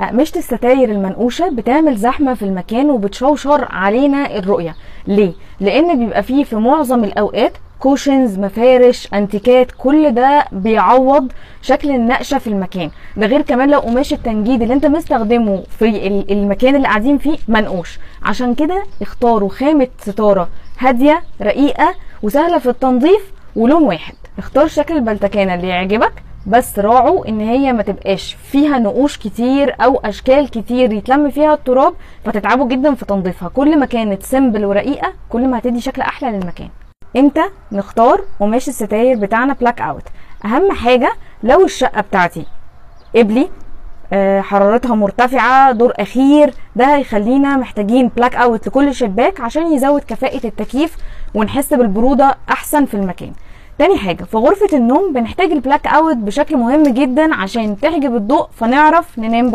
أقمشة الستاير المنقوشة بتعمل زحمة في المكان وبتشوشر علينا الرؤية. ليه؟ لأن بيبقى فيه في معظم الأوقات كوشنز، مفارش، انتيكات، كل ده بيعوض شكل النقشة في المكان. ده غير كمان لو قماش التنجيد اللي انت مستخدمه في المكان اللي قاعدين فيه منقوش. عشان كده اختاروا خامة ستارة هادية رقيقة وسهلة في التنظيف ولون واحد. اختار شكل البلتكانة اللي يعجبك، بس راعوا ان هي ما تبقاش فيها نقوش كتير او اشكال كتير يتلم فيها التراب فتتعبوا جدا في تنظيفها. كل ما كانت سيمبل ورقيقة كل ما هتدي شكل احلى للمكان. امتى نختار قماش الستاير بتاعنا بلاك اوت؟ اهم حاجة لو الشقة بتاعتي قبلي، حرارتها مرتفعة، دور اخير، ده هيخلينا محتاجين بلاك اوت لكل شباك عشان يزود كفاءة التكييف ونحس بالبرودة احسن في المكان. تاني حاجة في غرفة النوم بنحتاج البلاك اوت بشكل مهم جدا عشان تحجب الضوء فنعرف ننام